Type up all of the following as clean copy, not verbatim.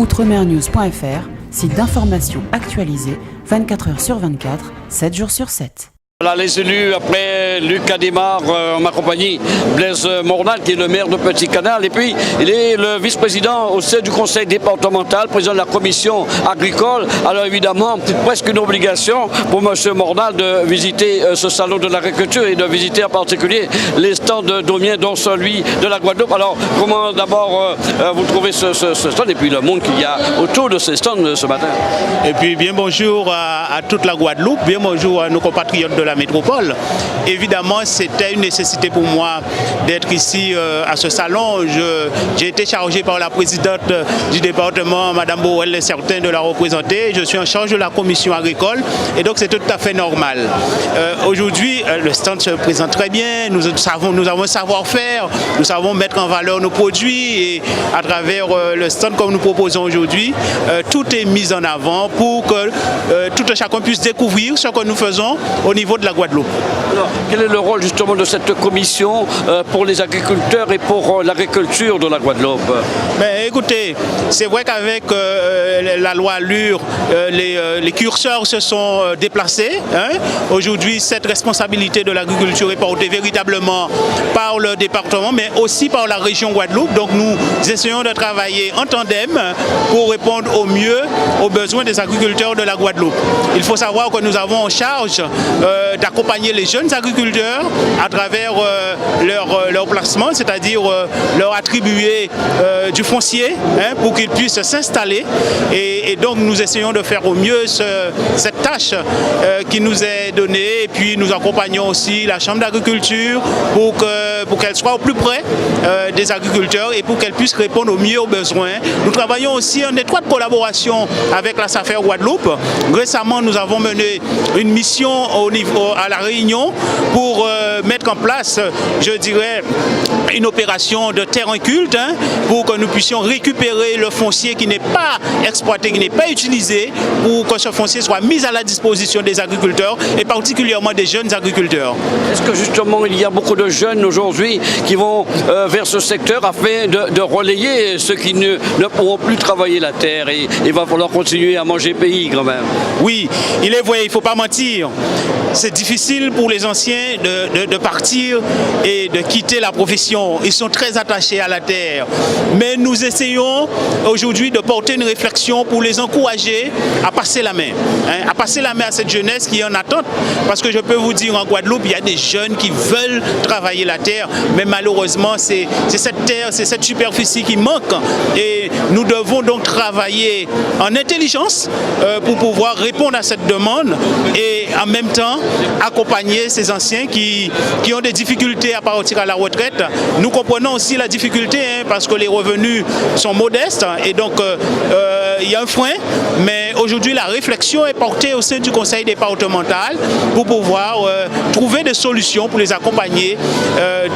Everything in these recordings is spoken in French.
outremernews.fr, site d'information actualisé 24 h sur 24, 7 jours sur 7. Voilà les élus, après Luc Adémar, en ma compagnie, Blaise Mornal qui est le maire de Petit Canal, et puis il est le vice-président au sein du conseil départemental, président de la commission agricole. Alors évidemment, presque une obligation pour M. Mornal de visiter ce salon de l'agriculture et de visiter en particulier les stands d'Omiens, dont celui de la Guadeloupe. Alors comment d'abord vous trouvez ce stand et puis le monde qu'il y a autour de ces stands ce matin? Et puis bien bonjour à toute la Guadeloupe, bien bonjour à nos compatriotes de la métropole. Évidemment, c'était une nécessité pour moi d'être ici à ce salon. J'ai été chargé par la présidente du département, Mme Borel Certain, de la représenter. Je suis en charge de la commission agricole et donc c'est tout à fait normal. Aujourd'hui, le stand se présente très bien. Nous avons un savoir-faire, nous savons mettre en valeur nos produits et à travers le stand comme nous proposons aujourd'hui, tout est mis en avant pour que tout un chacun puisse découvrir ce que nous faisons au niveau de la Guadeloupe. Alors, quel est le rôle justement de cette commission pour les agriculteurs et pour l'agriculture de la Guadeloupe? Mais écoutez, c'est vrai qu'avec la loi Allure, les curseurs se sont déplacés. Hein. Aujourd'hui, cette responsabilité de l'agriculture est portée véritablement par le département, mais aussi par la région Guadeloupe. Donc nous essayons de travailler en tandem pour répondre au mieux aux besoins des agriculteurs de la Guadeloupe. Il faut savoir que nous avons en charge d'accompagner les jeunes agriculteurs à travers leur placement, c'est-à-dire leur attribuer du foncier hein, pour qu'ils puissent s'installer. Et donc nous essayons de faire au mieux cette tâche qui nous est donnée. Et puis nous accompagnons aussi la Chambre d'agriculture pour qu'elle soit au plus près des agriculteurs et pour qu'elle puisse répondre au mieux aux besoins. Nous travaillons aussi en étroite collaboration avec la SAFER Guadeloupe. Récemment, nous avons mené une mission à La Réunion pour mettre en place, je dirais, une opération de terrain culte hein, pour que nous puissions récupérer le foncier qui n'est pas exploité, qui n'est pas utilisé, pour que ce foncier soit mis à la disposition des agriculteurs et particulièrement des jeunes agriculteurs. Est-ce que justement il y a beaucoup de jeunes aujourd'hui qui vont vers ce secteur afin de relayer ceux qui ne pourront plus travailler la terre et il va falloir continuer à manger pays quand même? Oui, il est vrai, il ne faut pas mentir. C'est difficile pour les anciens de partir et de quitter la profession. Ils sont très attachés à la terre. Mais nous essayons aujourd'hui de porter une réflexion pour les encourager à passer la main. Hein, à passer la main à cette jeunesse qui est en attente. Parce que je peux vous dire, en Guadeloupe, il y a des jeunes qui veulent travailler la terre. Mais malheureusement, c'est cette terre, c'est cette superficie qui manque. Et nous devons donc travailler en intelligence pour pouvoir répondre à cette demande et en même temps accompagner ces anciens qui ont des difficultés à partir à la retraite. Nous comprenons aussi la difficulté hein, parce que les revenus sont modestes et donc il y a un frein, mais aujourd'hui la réflexion est portée au sein du conseil départemental pour pouvoir trouver des solutions pour les accompagner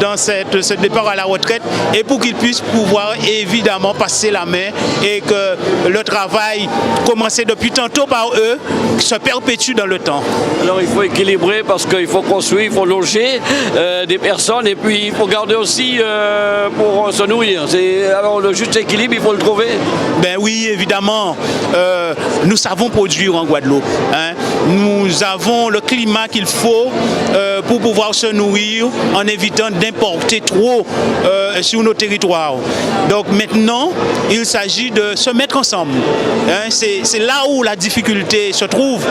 dans ce départ à la retraite et pour qu'ils puissent pouvoir évidemment passer la main et que le travail commencé depuis tantôt par eux se perpétue dans le temps. Alors il faut équilibrer parce qu'il faut construire, il faut loger des personnes et puis il faut garder aussi pour se nourrir. Alors le juste équilibre, il faut le trouver. Ben oui, évidemment. Nous savons produire en Guadeloupe. Hein. Nous avons le climat qu'il faut pour pouvoir se nourrir en évitant d'importer trop sur nos territoires. Donc maintenant, il s'agit de se mettre ensemble. Hein. C'est là où la difficulté se trouve.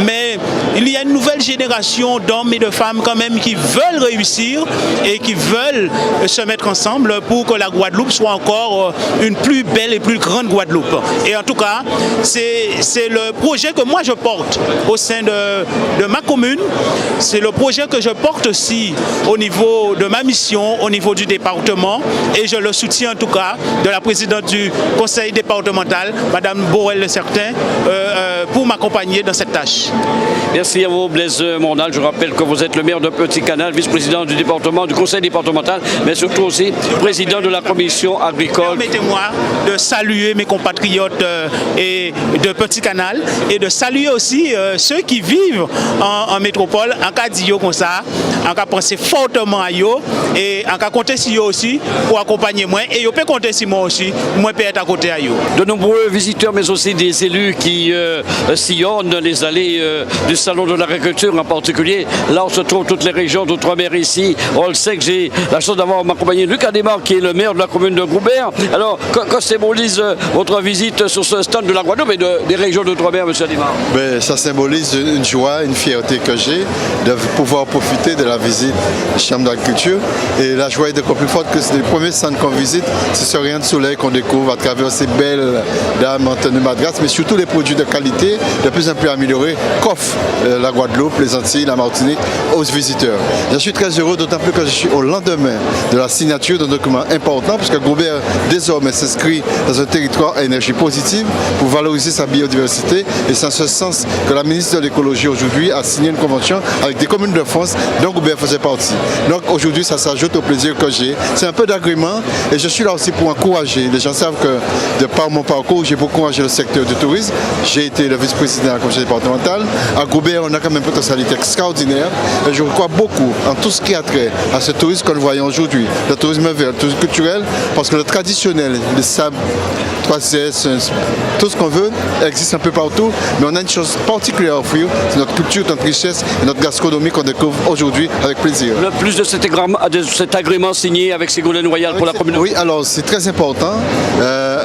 Mais il y a une nouvelle génération d'hommes et de femmes quand même qui veulent réussir et qui veulent se mettre ensemble pour que la Guadeloupe soit encore une plus belle et plus grande Guadeloupe. Et en tout cas, c'est le projet que moi je porte au sein de ma commune. C'est le projet que je porte aussi au niveau de ma mission, au niveau du département. Et je le soutiens en tout cas de la présidente du conseil départemental, Mme Borel Certain, pour m'accompagner dans cette tâche. Merci à vous, Blaise Mornal. Je rappelle que vous êtes le maire de Petit Canal, vice-président du département, du conseil départemental, mais surtout aussi président de la commission agricole. Permettez-moi de saluer mes compatriotes et de Petit Canal et de saluer aussi ceux qui vivent en métropole, en cas d'yo comme ça, en cas penser fortement à yo et en cas compter sur yo aussi pour accompagner moi et yo peut compter sur moi aussi, moi peut être à côté à yo. De nombreux visiteurs mais aussi des élus qui sillonnent les allées du salon de l'agriculture en particulier. Là on se trouve toutes les régions d'outre-mer ici. On le sait que j'ai la chance d'avoir m'accompagner Luc Adémar qui est le maire de la commune de Goubert. Alors que symbolise votre visite sur ce stand de la Guadeloupe et des régions d'outre-mer, monsieur Adémar? Ça symbolise une joie, une fierté que j'ai de pouvoir profiter de la visite de la Chambre d'agriculture. Et la joie est encore plus forte que c'est les premiers stands qu'on visite. C'est ce rayon de soleil qu'on découvre à travers ces belles dames en tenue madras, mais surtout les produits de qualité de plus en plus améliorés qu'offre la Guadeloupe, les Antilles, la Martinique aux visiteurs. Je suis très heureux, d'autant plus que je suis au lendemain de la signature d'un document important, parce que Goubert désormais s'inscrit dans un territoire à énergie positive pour valoriser sa biodiversité. Et c'est en ce sens que la ministre de l'écologie aujourd'hui a signé une convention avec des communes de France dont Goubert faisait partie. Donc aujourd'hui ça s'ajoute au plaisir que j'ai. C'est un peu d'agrément et je suis là aussi pour encourager. Les gens savent que de par mon parcours, j'ai beaucoup encouragé le secteur du tourisme. J'ai été le vice-président de la commission départementale. À Goubert, on a quand même une potentialité extraordinaire et je crois beaucoup en tout ce qui a trait à ce tourisme que nous voyons aujourd'hui. Le tourisme vert, le tourisme culturel, parce que le traditionnel, les sables, 3CS, tout ce qu'on veut existe un peu partout, mais on a une chose particulière à offrir, c'est notre culture, notre richesse et notre gastronomie qu'on découvre aujourd'hui avec plaisir. Le plus de cet agrément signé avec Ségolène Royal pour la commune. Oui, alors c'est très important.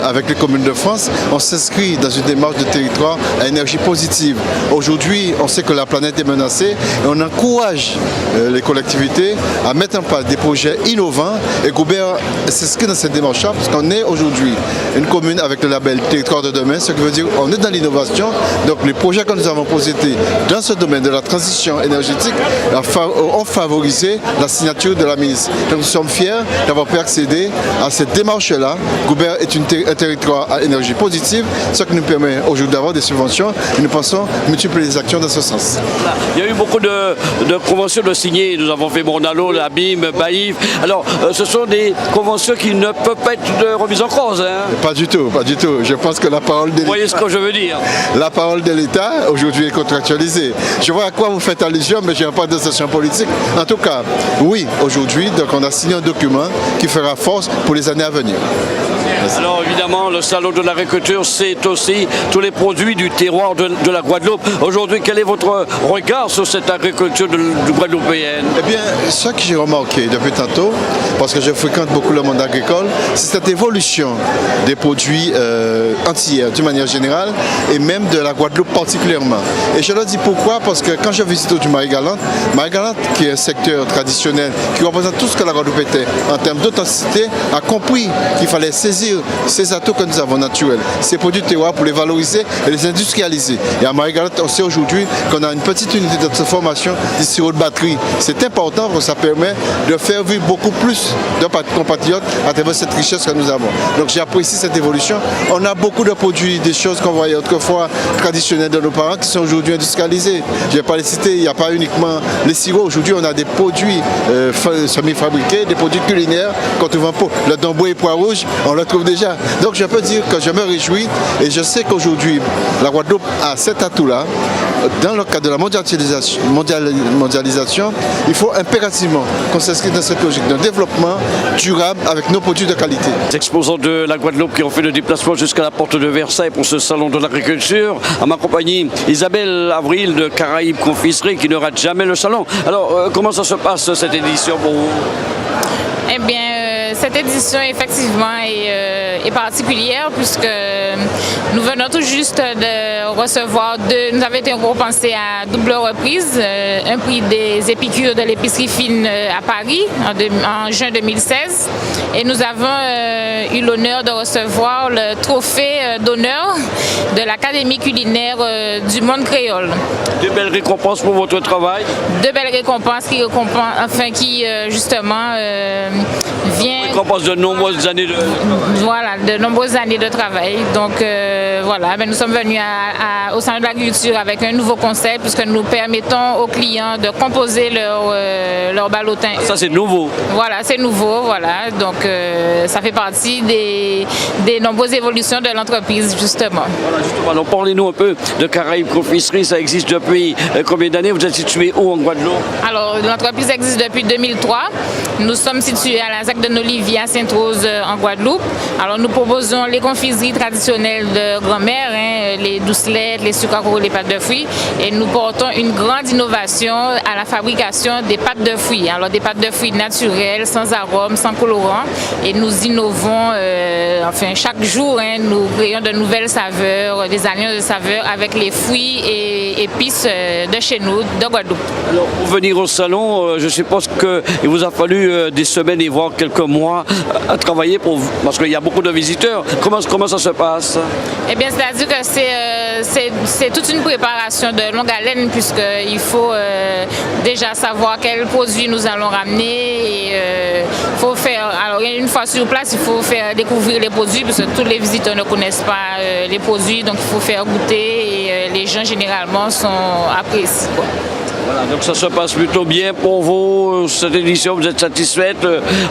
Avec les communes de France, on s'inscrit dans une démarche de territoire à énergie positive. Aujourd'hui, on sait que la planète est menacée et on encourage les collectivités à mettre en place des projets innovants. Et Goubert s'inscrit dans cette démarche-là parce qu'on est aujourd'hui une commune avec le label Territoire de demain, ce qui veut dire qu'on est dans l'innovation. Donc les projets que nous avons posés dans ce domaine de la transition énergétique ont favorisé la signature de la ministre. Donc nous sommes fiers d'avoir pu accéder à cette démarche-là. Goubert est un territoire à énergie positive, ce qui nous permet aujourd'hui d'avoir des subventions et nous pensons multiplier les actions dans ce sens. Il y a eu beaucoup de conventions de signer. Nous avons fait Mornalo, la BIM, Baïf. Alors ce sont des conventions qui ne peuvent pas être remises en cause. Hein. Pas du tout, pas du tout. Je pense que la parole de l'État... Vous voyez ce que je veux dire? La parole de l'État aujourd'hui est contractualisée. Je vois à quoi vous faites allusion, mais je n'ai pas d'association politique. En tout cas, oui, aujourd'hui, donc on a signé un document qui fera force pour les années à venir. Alors évidemment, le salon de l'agriculture, c'est aussi tous les produits du terroir de la Guadeloupe. Aujourd'hui, quel est votre regard sur cette agriculture guadeloupéenne? Eh bien, ce que j'ai remarqué depuis tantôt, parce que je fréquente beaucoup le monde agricole, c'est cette évolution des produits antillais d'une manière générale et même de la Guadeloupe particulièrement. Et je le dis pourquoi, parce que quand je visite du Marie-Galante, qui est un secteur traditionnel qui représente tout ce que la Guadeloupe était en termes d'authenticité, a compris qu'il fallait saisir ces atouts que nous avons naturels, ces produits de terroir pour les valoriser et les industrialiser. Et à Marie-Galante, on sait aujourd'hui qu'on a une petite unité de transformation du sirop de batterie. C'est important parce que ça permet de faire vivre beaucoup plus de compatriotes à travers cette richesse que nous avons. Donc j'apprécie cette évolution. On a beaucoup de produits, des choses qu'on voyait autrefois traditionnelles de nos parents qui sont aujourd'hui industrialisés. Je ne vais pas les citer, il n'y a pas uniquement les sirops. Aujourd'hui, on a des produits semi-fabriqués, des produits culinaires qu'on trouve en pot. Le dombo et pois rouge, on le trouve déjà. Donc je peux dire que je me réjouis et je sais qu'aujourd'hui, la Guadeloupe a cet atout-là. Dans le cadre de la mondialisation, il faut impérativement qu'on s'inscrive dans cette logique de développement durable avec nos produits de qualité. Les exposants de la Guadeloupe qui ont fait le déplacement jusqu'à la porte de Versailles pour ce salon de l'agriculture. À ma compagnie, Isabelle Avril de Caraïbes Confiserie qui ne rate jamais le salon. Alors, comment ça se passe cette édition pour vous? Eh bien, cette édition effectivement est particulière puisque nous venons tout juste de recevoir nous avons été récompensés à double reprise, un prix des épicures de l'épicerie fine à Paris en juin 2016 et nous avons eu l'honneur de recevoir le trophée d'honneur de l'Académie culinaire du monde créole. De belles récompenses pour votre travail? De belles récompenses qui justement vient... Récompense de nombreuses années de... Voilà, de nombreuses années de travail. Donc voilà, nous sommes venus au Salon de l'Agriculture avec un nouveau concept puisque nous permettons aux clients de composer leur ballotin. Ça c'est nouveau. Voilà, c'est nouveau, voilà. Donc ça fait partie des nombreuses évolutions de l'entreprise justement. Voilà, justement. Alors parlez-nous un peu de Caraïbes Confiserie. Ça existe depuis combien d'années? Vous êtes situé où en Guadeloupe? Alors l'entreprise existe depuis 2003. Nous sommes situés à la ZAC de Nolivier à Sainte-Rose en Guadeloupe. Alors nous proposons les confiseries traditionnelles de grand-mère, les doucelettes, les sucres à coco, les pâtes de fruits. Et nous portons une grande innovation à la fabrication des pâtes de fruits. Alors des pâtes de fruits naturelles, sans arôme, sans colorant. Et nous innovons, chaque jour, nous créons de nouvelles saveurs, des alliances de saveurs avec les fruits et épices de chez nous, de Guadeloupe. Alors pour venir au salon, je suppose qu'il vous a fallu des semaines et voire quelques mois à travailler parce qu'il y a beaucoup de visiteurs. Comment ça se passe? Eh bien, c'est-à-dire que c'est toute une préparation de longue haleine puisqu'il faut déjà savoir quels produits nous allons ramener. Faut faire, alors une fois sur place, il faut faire découvrir les produits parce que tous les visiteurs ne connaissent pas les produits, donc il faut faire goûter et les gens généralement sont appréciés. Voilà, donc ça se passe plutôt bien pour vous, cette édition, vous êtes satisfaite,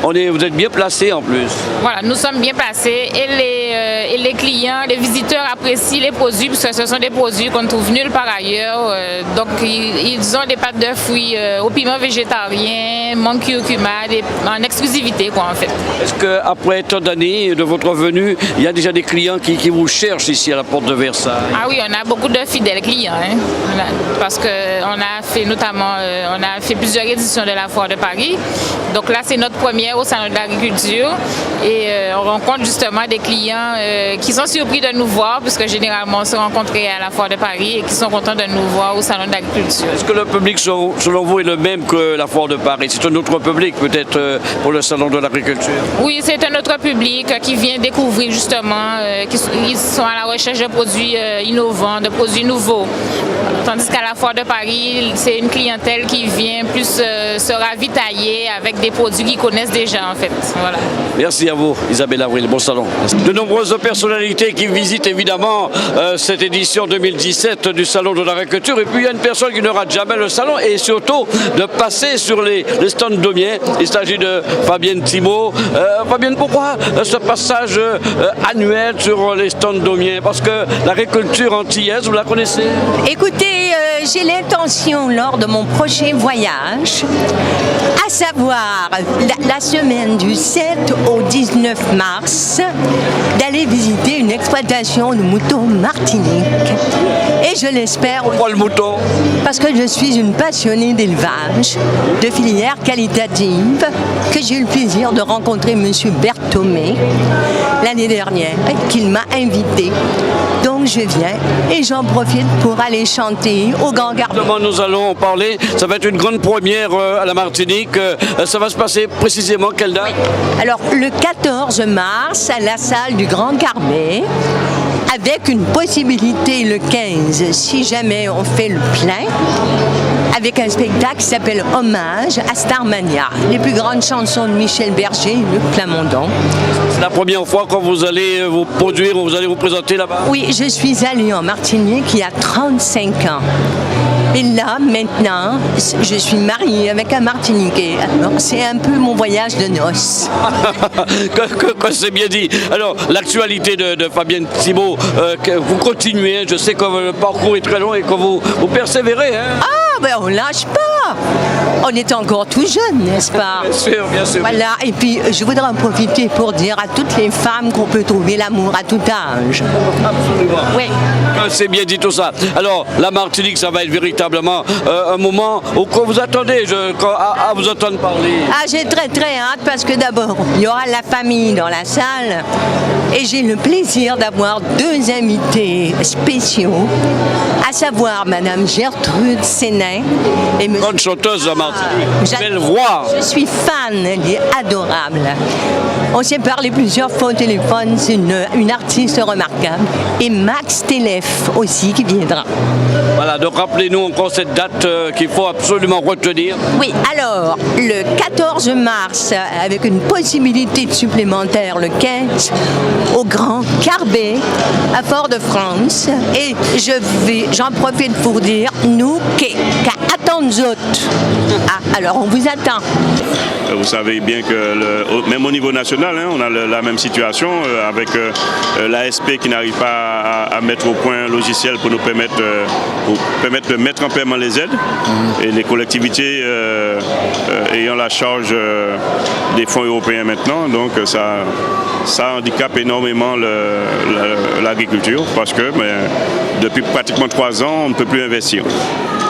vous êtes bien placé en plus. Voilà, nous sommes bien placés et les clients, les visiteurs apprécient les produits parce que ce sont des produits qu'on ne trouve nulle part ailleurs. Donc ils ont des pâtes de fruits au piment végétarien, mangue curcuma, en exclusivité en fait. Est-ce qu'après tant d'années de votre venue, il y a déjà des clients qui vous cherchent ici à la porte de Versailles? Ah oui, on a beaucoup de fidèles clients, parce qu'on a fait notamment, on a fait plusieurs éditions de la Foire de Paris. Donc là, c'est notre première au Salon de l'Agriculture et on rencontre justement des clients qui sont surpris de nous voir puisque généralement on se rencontre à la Foire de Paris et qui sont contents de nous voir au Salon de l'Agriculture. Est-ce que le public, selon vous, est le même que la Foire de Paris? C'est un autre public peut-être pour le Salon de l'Agriculture? Oui, c'est un autre public qui vient découvrir justement, ils sont à la recherche de produits innovants, de produits nouveaux. Tandis qu'à la Foire de Paris, c'est une clientèle qui vient plus se ravitailler avec des produits qu'ils connaissent déjà en fait. Voilà. Merci à vous Isabelle Avril, bon salon. De nombreuses personnalités qui visitent évidemment cette édition 2017 du Salon de l'Agriculture et puis il y a une personne qui ne rate jamais le salon et surtout de passer sur les stands d'Aumiens. Il s'agit de Fabienne Thibault. Fabienne, pourquoi ce passage annuel sur les stands d'Aumiens? Parce que l'agriculture antillaise, vous la connaissez? Écoutez, j'ai l'intention lors de mon prochain voyage, à savoir la semaine du 7 au 19 mars, d'aller visiter une exploitation de moutons Martinique. Et je l'espère aussi. Pourquoi le mouton? Parce que je suis une passionnée d'élevage, de filière qualitative, que j'ai eu le plaisir de rencontrer M. Berthomé l'année dernière, qu'il m'a invité. Donc je viens et j'en profite pour aller chanter au Grand Gardien. Nous allons en parler, ça va être une grande première à la Martinique. Ça va se passer précisément quelle date? Oui. Alors le 14 mars à la salle du Grand Carmé, avec une possibilité le 15, si jamais on fait le plein, avec un spectacle qui s'appelle Hommage à Starmania, les plus grandes chansons de Michel Berger et Luc Plamondon. C'est la première fois quand vous allez vous produire, vous allez vous présenter là-bas? Oui, je suis allée en Martinique il y a 35 ans. Et là, maintenant, je suis mariée avec un Martiniquais. Alors, c'est un peu mon voyage de noces. que c'est bien dit. Alors, l'actualité de Fabienne Thibault, vous continuez. Je sais que le parcours est très long et que vous persévérez. Hein? Ah, ben on lâche pas. On est encore tout jeune, n'est-ce pas? Bien sûr, bien sûr. Voilà, et puis je voudrais en profiter pour dire à toutes les femmes qu'on peut trouver l'amour à tout âge. Absolument. Oui. C'est bien dit tout ça. Alors, la Martinique, ça va être véritablement un moment où vous attendez à vous entendre parler. Ah, j'ai très très hâte parce que d'abord, il y aura la famille dans la salle et j'ai le plaisir d'avoir deux invités spéciaux, à savoir Madame Gertrude Sénin et Monsieur... Bonne chanteuse, la Martinique. Belle voix. Je suis fan, elle est adorable. On s'est parlé plusieurs fois au téléphone, c'est une artiste remarquable. Et Max Télèf aussi qui viendra. Voilà, donc rappelez-nous encore cette date qu'il faut absolument retenir. Oui, alors, le 14 mars, avec une possibilité de supplémentaire le 15, au Grand Carbet à Fort-de-France. Et j'en profite pour dire, nous, qu'attendent nous autres. Ah, alors on vous attend. Vous savez bien que même au niveau national, on a la même situation avec l'ASP qui n'arrive pas à mettre au point un logiciel pour nous permettre de mettre en paiement les aides et les collectivités ayant la charge des fonds européens maintenant. Donc ça handicape énormément l'agriculture parce que depuis pratiquement 3 ans, on ne peut plus investir.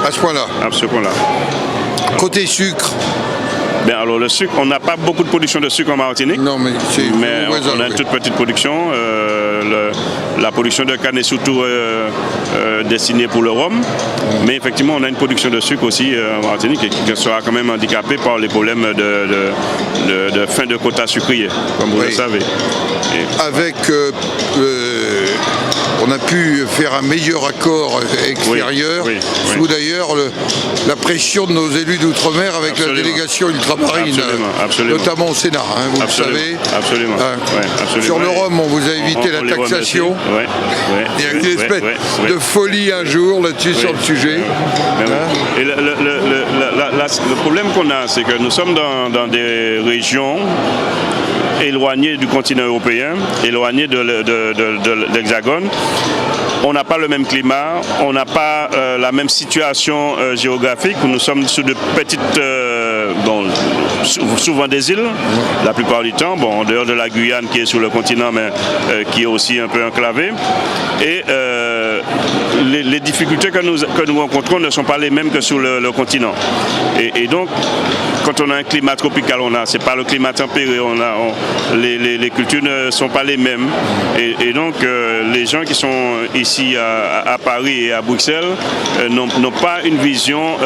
À ce point-là? À ce point-là. Côté sucre? Alors le sucre, on n'a pas beaucoup de production de sucre en Martinique. Non, mais on a une toute petite production. La production de canne est surtout destinée pour le rhum. Mais effectivement, on a une production de sucre aussi en Martinique qui sera quand même handicapée par les problèmes de fin de quota sucrier, comme vous le savez. Avec on a pu faire un meilleur accord extérieur, sous d'ailleurs la pression de nos élus d'outre-mer avec la délégation ultramarine, notamment au Sénat, vous le savez. Absolument. Sur le rhum, on vous a évité la taxation. Il y a une espèce de folie un jour là-dessus sur le sujet. Et le problème qu'on a, c'est que nous sommes dans des régions éloignées du continent européen, éloignées de l'Hexagone. On n'a pas le même climat, on n'a pas la même situation géographique. Nous sommes sur de petites, souvent des îles, la plupart du temps, en dehors de la Guyane qui est sur le continent, mais qui est aussi un peu enclavée. Et les difficultés que nous rencontrons ne sont pas les mêmes que sur le continent. Et donc, quand on a un climat tropical, c'est pas le climat tempéré, les cultures ne sont pas les mêmes. Et donc, les gens qui sont ici à Paris et à Bruxelles n'ont pas une vision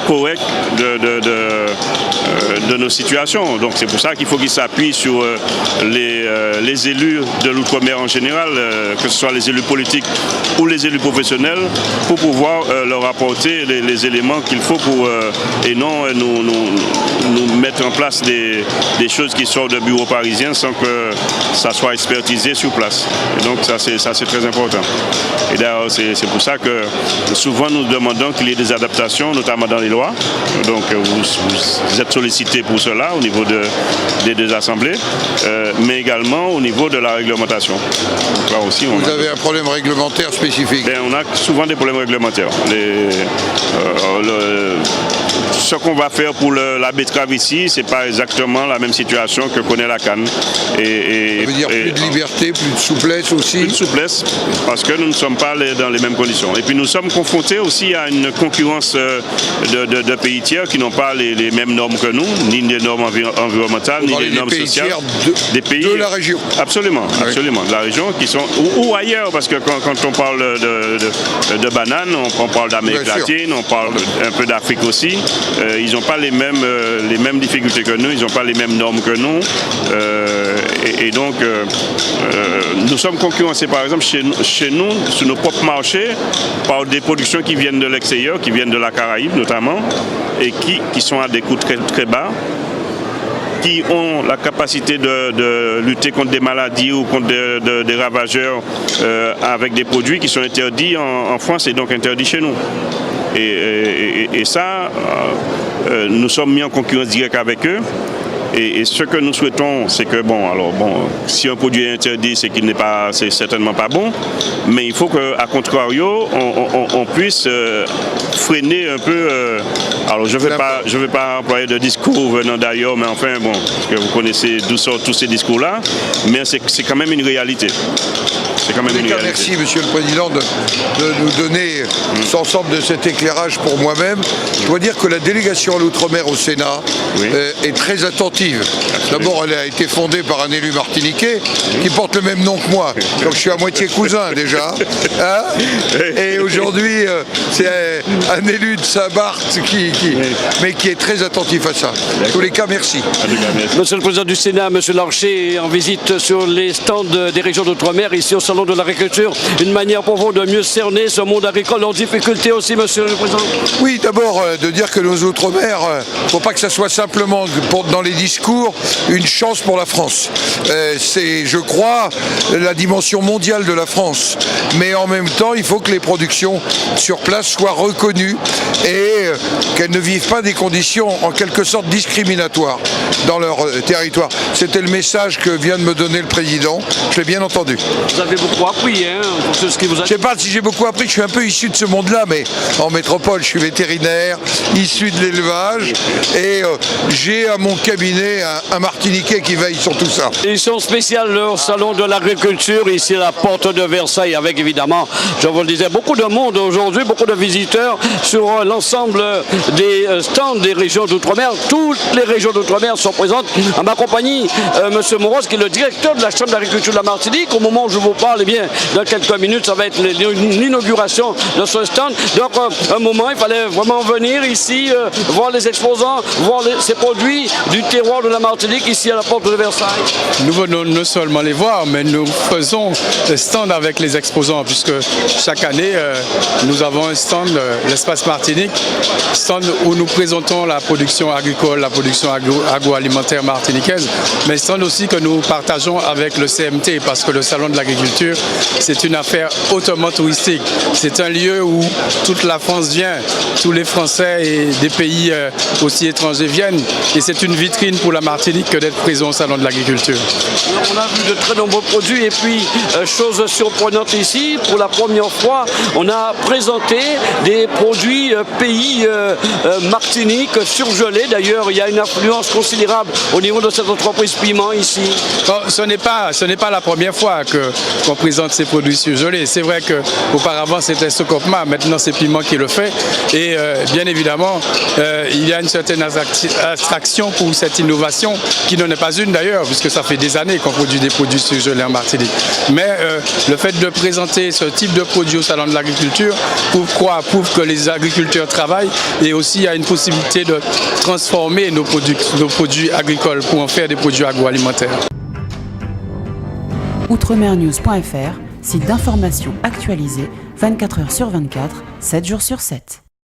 correcte de nos situations. Donc, c'est pour ça qu'il faut qu'ils s'appuient sur les élus de l'outre-mer en général, que ce soit les élus politiques ou les élus professionnels, pour pouvoir leur apporter les éléments qu'il faut et non nous mettre en place des choses qui sortent de bureaux parisiens sans que ça soit expertisé sur place. Et donc ça c'est très important. Et d'ailleurs c'est pour ça que souvent nous demandons qu'il y ait des adaptations, notamment dans les lois. Donc vous êtes sollicités pour cela au niveau des deux assemblées, mais également au niveau de la réglementation. Donc là aussi, vous avez un problème réglementaire spécifique? On a souvent des problèmes réglementaires. Ce qu'on va faire pour la betterave ici, c'est pas exactement la même situation que connaît la canne. Ça veut dire plus de liberté, plus de souplesse aussi? Plus de souplesse, parce que nous ne sommes pas dans les mêmes conditions. Et puis nous sommes confrontés aussi à une concurrence de pays tiers qui n'ont pas les mêmes normes que nous, ni les normes environnementales, ni les normes sociales. Des pays de la région? Absolument, absolument. De la région qui sont, ou ailleurs, parce que quand on parle de bananes, on parle d'Amérique latine, on parle un peu d'Afrique aussi. Ils n'ont pas les mêmes difficultés que nous, ils n'ont pas les mêmes normes que nous. Et donc, nous sommes concurrencés, par exemple, chez nous, sur nos propres marchés, par des productions qui viennent de l'extérieur, qui viennent de la Caraïbe notamment, et qui sont à des coûts très, très bas, qui ont la capacité de lutter contre des maladies ou contre des ravageurs avec des produits qui sont interdits en France et donc interdits chez nous. Et ça, nous sommes mis en concurrence directe avec eux. Et ce que nous souhaitons, c'est que, si un produit est interdit, c'est certainement pas bon, mais il faut qu'à contrario, on puisse freiner un peu. Alors, je ne vais pas employer de discours venant d'ailleurs, mais enfin, parce que vous connaissez d'où sortent tous ces discours-là, mais c'est quand même une réalité. Merci, Monsieur le Président, de nous donner l'ensemble de cet éclairage pour moi-même. Je dois dire que la délégation à l'Outre-mer au Sénat est très attentive. D'abord, elle a été fondée par un élu martiniquais qui porte le même nom que moi. Donc je suis à moitié cousin déjà. Et aujourd'hui, c'est un élu de Saint-Barth mais qui est très attentif à ça. En tous les cas, merci. Monsieur le Président du Sénat, Monsieur Larcher est en visite sur les stands des régions d'outre-mer, ici au Salon de l'agriculture. Une manière pour vous de mieux cerner ce monde agricole en difficulté aussi, Monsieur le Président? Oui, d'abord de dire que nos outre-mer, il ne faut pas que ça soit simplement dans les discours discours une chance pour la France. C'est, je crois, la dimension mondiale de la France. Mais en même temps, il faut que les productions sur place soient reconnues et qu'elles ne vivent pas des conditions en quelque sorte discriminatoires dans leur territoire. C'était le message que vient de me donner le président. Je l'ai bien entendu. Vous avez beaucoup appris, hein, pour ce qui vous a... Je ne sais pas si j'ai beaucoup appris, je suis un peu issu de ce monde-là, mais en métropole, je suis vétérinaire, issu de l'élevage, et j'ai à mon cabinet un Martiniquais qui veille sur tout ça. Édition spéciale au Salon de l'Agriculture, ici à la porte de Versailles, avec évidemment, je vous le disais, beaucoup de monde aujourd'hui, beaucoup de visiteurs sur l'ensemble des stands des régions d'outre-mer. Toutes les régions d'outre-mer sont présentes. En ma compagnie, M. Mouros, qui est le directeur de la Chambre d'agriculture de la Martinique. Au moment où je vous parle, eh bien, dans quelques minutes, ça va être l'inauguration de ce stand. Donc, un moment, il fallait vraiment venir ici, voir les exposants, voir ces produits du terroir de la Martinique, ici à la porte de Versailles. Nous venons non seulement les voir, mais nous faisons le stand avec les exposants, puisque chaque année, nous avons un stand, l'espace Martinique, stand où nous présentons la production agricole, la production agroalimentaire martiniquaise, mais stand aussi que nous partageons avec le CMT, parce que le Salon de l'Agriculture, c'est une affaire hautement touristique. C'est un lieu où toute la France vient, tous les Français et des pays aussi étrangers viennent, et c'est une vitrine pour la Martinique que d'être présent au Salon de l'Agriculture. On a vu de très nombreux produits, et puis, chose surprenante ici, pour la première fois, on a présenté des produits pays Martinique surgelés. D'ailleurs, il y a une influence considérable au niveau de cette entreprise piment ici. Ce n'est pas la première fois qu'on présente ces produits surgelés. C'est vrai qu'auparavant c'était Socopma, maintenant c'est Piment qui le fait. Et bien évidemment, il y a une certaine attraction pour cette innovation, qui n'en est pas une d'ailleurs, puisque ça fait des années qu'on produit des produits surgelés en Martinique. Mais le fait de présenter ce type de produit au Salon de l'Agriculture prouve que les agriculteurs travaillent, et aussi il y a une possibilité de transformer nos produits agricoles pour en faire des produits agroalimentaires. Outremernews.fr, site d'information actualisé 24 h sur 24, 7 jours sur 7.